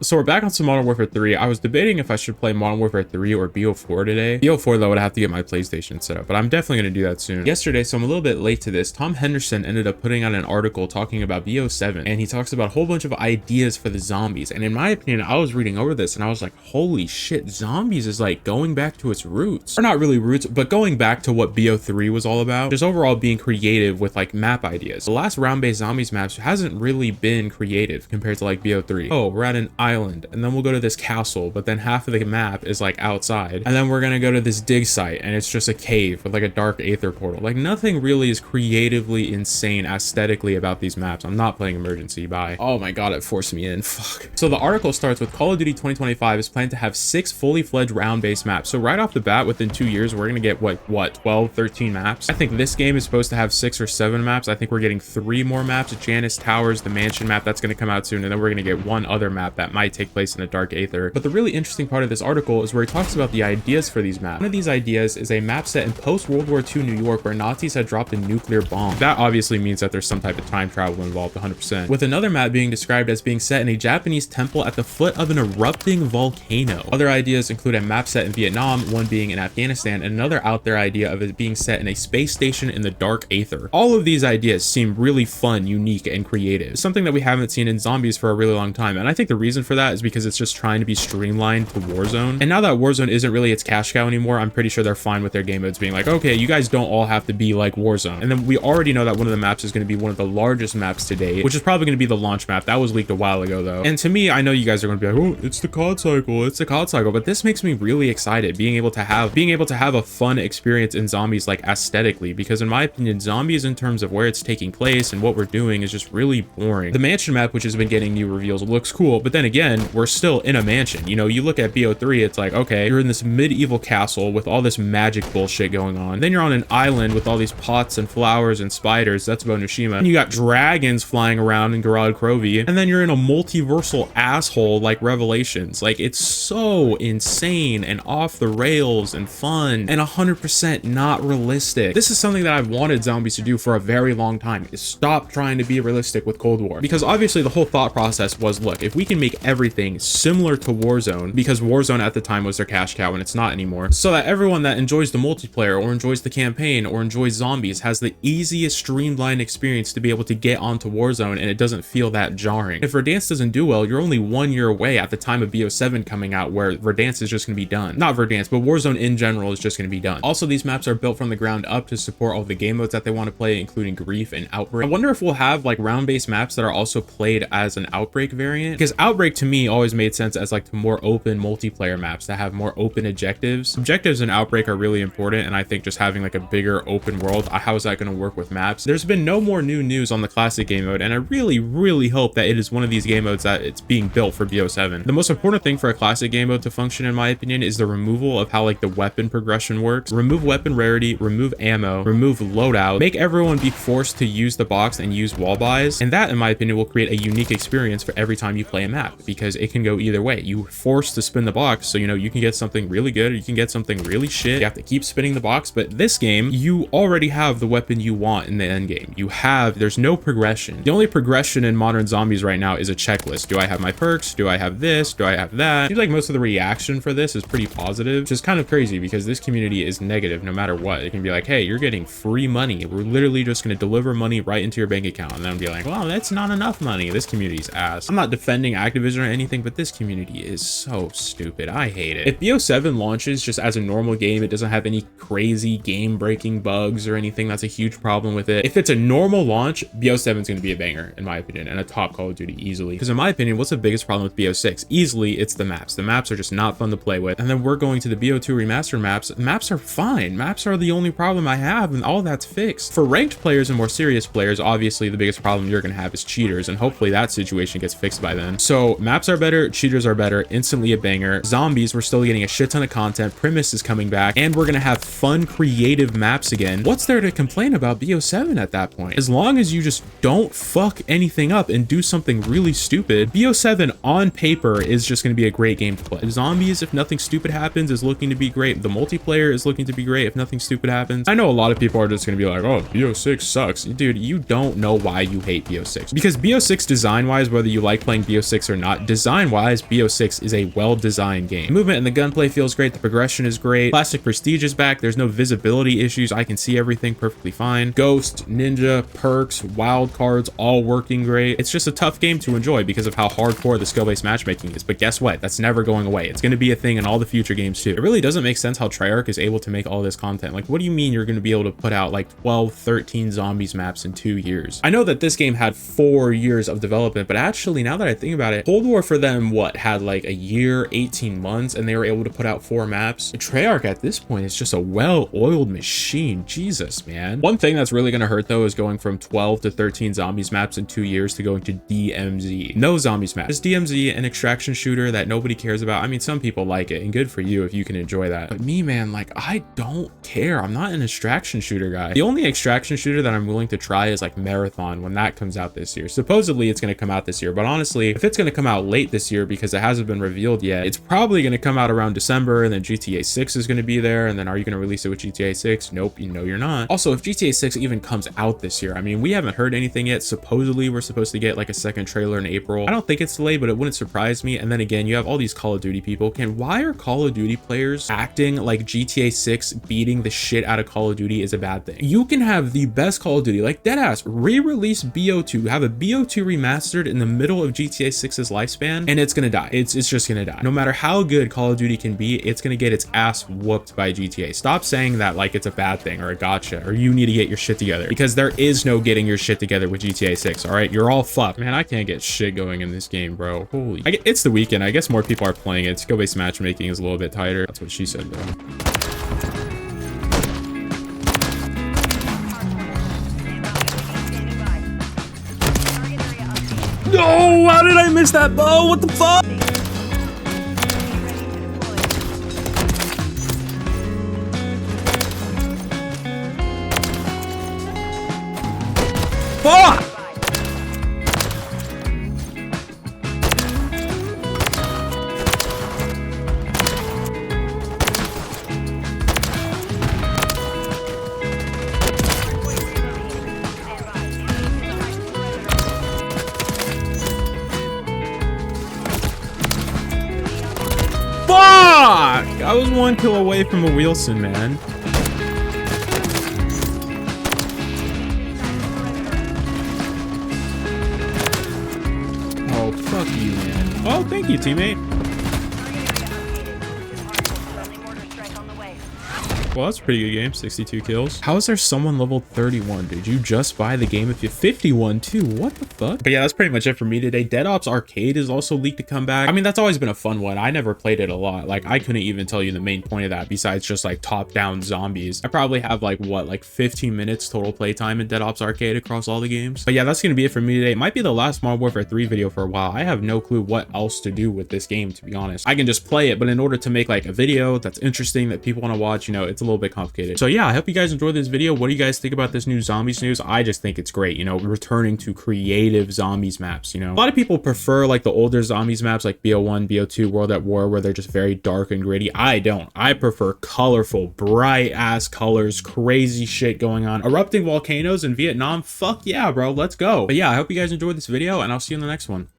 So we're back on some Modern Warfare 3. I was debating if I should play Modern Warfare 3 or BO4 today. BO4 though, I'd have to get my PlayStation set up, but I'm definitely going to do that soon. Yesterday, so I'm a little bit late to this, Tom Henderson ended up putting out an article talking about BO7, and he talks about a whole bunch of ideas for the zombies. And in my opinion, I was reading over this and I was like, holy shit, zombies is like going back to its roots. Or not really roots, but going back to what BO3 was all about. Just overall being creative with like map ideas. The last round-based zombies maps hasn't really been creative compared to like BO3. Oh, we're at an island and then we'll go to this castle, but then half of the map is like outside, and then we're gonna go to this dig site and it's just a cave with like a dark aether portal. Like nothing really is creatively insane aesthetically about these maps. I'm not playing Emergency. Bye. Oh my god, it forced me in. Fuck. So the article starts with Call of Duty 2025 is planned to have 6 fully fledged round-based maps. So right off the bat, within 2 years, we're gonna get what 12, 13 maps. I think this game is supposed to have 6 or 7 maps. I think we're getting 3 more maps. Janice Towers, the mansion map, that's gonna come out soon, and then we're gonna get one other map that might take place in a dark aether. But the really interesting part of this article is where he talks about the ideas for these maps. One of these ideas is a map set in post-World War II New York where Nazis had dropped a nuclear bomb. That obviously means that there's some type of time travel involved 100%. With another map being described as being set in a Japanese temple at the foot of an erupting volcano. Other ideas include a map set in Vietnam, one being in Afghanistan, and another out there idea of it being set in a space station in the dark aether. All of these ideas seem really fun, unique, and creative. Something that we haven't seen in zombies for a really long time, and I think the reason for that is because it's just trying to be streamlined to Warzone. And now that Warzone isn't really its cash cow anymore, I'm pretty sure they're fine with their game modes being like, okay, you guys don't all have to be like Warzone. And then we already know that one of the maps is going to be one of the largest maps to date, which is probably going to be the launch map. That was leaked a while ago though. And to me, I know you guys are going to be like, oh, it's the COD cycle, it's the COD cycle, but this makes me really excited being able to have a fun experience in zombies, like aesthetically, because in my opinion, zombies in terms of where it's taking place and what we're doing is just really boring. The mansion map, which has been getting new reveals, looks cool, but then again, we're still in a mansion. You know, you look at BO3, it's like, okay, you're in this medieval castle with all this magic bullshit going on. Then you're on an island with all these pots and flowers and spiders. That's about Nishima. And you got dragons flying around in Garad Krovi. And then you're in a multiversal asshole like Revelations. Like, it's so insane and off the rails and fun and 100% not realistic. This is something that I've wanted zombies to do for a very long time, is stop trying to be realistic with Cold War. Because obviously the whole thought process was, look, if we can make everything similar to Warzone, because Warzone at the time was their cash cow and it's not anymore, so that everyone that enjoys the multiplayer or enjoys the campaign or enjoys zombies has the easiest streamlined experience to be able to get onto Warzone and it doesn't feel that jarring. If Verdansk doesn't do well, you're only 1 year away at the time of BO7 coming out where Verdansk is just going to be done. Not Verdansk, but Warzone in general is just going to be done. Also, these maps are built from the ground up to support all the game modes that they want to play, including Grief and Outbreak. I wonder if we'll have like round-based maps that are also played as an Outbreak variant, because Outbreak to me always made sense as like more open multiplayer maps that have more open objectives. Objectives in Outbreak are really important, and I think just having like a bigger open world, how is that going to work with maps? There's been no more new news on the classic game mode, and I really hope that it is one of these game modes that it's being built for BO7. The most important thing for a classic game mode to function, in my opinion, is the removal of how like the weapon progression works. Remove weapon rarity, remove ammo, remove loadout, make everyone be forced to use the box and use wall buys, and that in my opinion will create a unique experience for every time you play a map, because it can go either way. You force to spin the box, so you know you can get something really good or you can get something really shit. You have to keep spinning the box, but this game you already have the weapon you want in the end game. There's no progression. The only progression in modern zombies right now is a checklist. Do I have my perks? Do I have this? Do I have that? Seems like most of the reaction for this is pretty positive, which is kind of crazy because this community is negative no matter what. It can be like, hey, you're getting free money. We're literally just going to deliver money right into your bank account, and then be like, well, that's not enough money. This community's ass. I'm not defending Activision or anything, but this community is so stupid. I hate it. If BO7 launches just as a normal game, it doesn't have any crazy game-breaking bugs or anything, that's a huge problem with it. If it's a normal launch, BO7 is going to be a banger, in my opinion, and a top Call of Duty easily. Because in my opinion, what's the biggest problem with BO6? Easily, it's the maps. The maps are just not fun to play with. And then we're going to the BO2 remastered maps. Maps are fine. Maps are the only problem I have, and all that's fixed. For ranked players and more serious players, obviously the biggest problem you're going to have is cheaters, and hopefully that situation gets fixed by then. So maps are better, cheaters are better, instantly a banger. Zombies, we're still getting a shit ton of content. Premise is coming back, and we're going to have fun, creative maps again. What's there to complain about BO7 at that point? As long as you just don't fuck anything up and do something really stupid, BO7 on paper is just going to be a great game to play. Zombies, if nothing stupid happens, is looking to be great. The multiplayer is looking to be great if nothing stupid happens. I know a lot of people are just going to be like, oh, BO6 sucks. Dude, you don't know why you hate BO6. Because BO6 design-wise, whether you like playing BO6 or not, design wise, BO6 is a well-designed game. The movement and the gunplay feels great. The progression is great. Classic Prestige is back. There's no visibility issues. I can see everything perfectly fine. Ghost, Ninja, perks, wild cards, all working great. It's just a tough game to enjoy because of how hardcore the skill-based matchmaking is. But guess what? That's never going away. It's going to be a thing in all the future games too. It really doesn't make sense how Treyarch is able to make all this content. Like, what do you mean you're going to be able to put out like 12, 13 zombies maps in 2 years? I know that this game had 4 years of development, but actually now that I think about it, Cold War for them, what, had like a year, 18 months, and they were able to put out 4 maps. Treyarch at this point is just a well-oiled machine. Jesus, man. One thing that's really going to hurt though is going from 12 to 13 zombies maps in 2 years to going to DMZ. No zombies maps. Is DMZ an extraction shooter that nobody cares about? I mean, some people like it, and good for you if you can enjoy that. But me, man, like, I don't care. I'm not an extraction shooter guy. The only extraction shooter that I'm willing to try is like Marathon when that comes out this year. Supposedly it's going to come out this year, but honestly, if it's going to come out late this year because it hasn't been revealed yet, it's probably going to come out around December, and then GTA 6 is going to be there. And then are you going to release it with GTA 6? Nope, you know you're not. Also, if GTA 6 even comes out this year, I mean, we haven't heard anything yet. Supposedly we're supposed to get like a second trailer in April. I don't think it's delayed, but it wouldn't surprise me. And then again, you have all these Call of Duty people. Why are Call of Duty players acting like GTA 6 beating the shit out of Call of Duty is a bad thing? You can have the best Call of Duty, like deadass, re-release BO2, have a BO2 remastered in the middle of GTA 6's lifespan, and it's gonna die. It's just gonna die. No matter how good Call of Duty can be, it's gonna get its ass whooped by GTA. Stop saying that like it's a bad thing or a gotcha or you need to get your shit together, because there is no getting your shit together with GTA 6. All right, you're all fucked. Man, I can't get shit going in this game, bro. Holy, it's the weekend. I guess more people are playing it. Skill-based matchmaking is a little bit tighter. That's what she said though. No, how did I miss that bow? What the fuck? Fuck! Fuck! I was 1 kill away from a Wilson, man. Oh, fuck you, man. Oh, thank you, teammate. Well, that's a pretty good game. 62 kills. How is there someone level 31? Did you just buy the game if you 51 too? What the fuck? But yeah, that's pretty much it for me today. Dead Ops Arcade is also leaked to come back. I mean, that's always been a fun one. I never played it a lot. Like, I couldn't even tell you the main point of that besides just like top-down zombies. I probably have like, what, like 15 minutes total playtime in Dead Ops Arcade across all the games. But yeah, that's gonna be it for me today. It might be the last Modern Warfare 3 video for a while. I have no clue what else to do with this game, to be honest. I can just play it, but in order to make like a video that's interesting that people want to watch, you know, it's a little bit complicated. So yeah, I hope you guys enjoyed this video. What do you guys think about this new zombies news? I just think it's great, you know, returning to creative zombies maps. You know, a lot of people prefer like the older zombies maps like BO1, BO2, World at War, where they're just very dark and gritty. I don't. I prefer colorful, bright ass colors, crazy shit going on, erupting volcanoes in Vietnam. Fuck yeah, bro, let's go. But yeah, I hope you guys enjoyed this video, and I'll see you in the next one.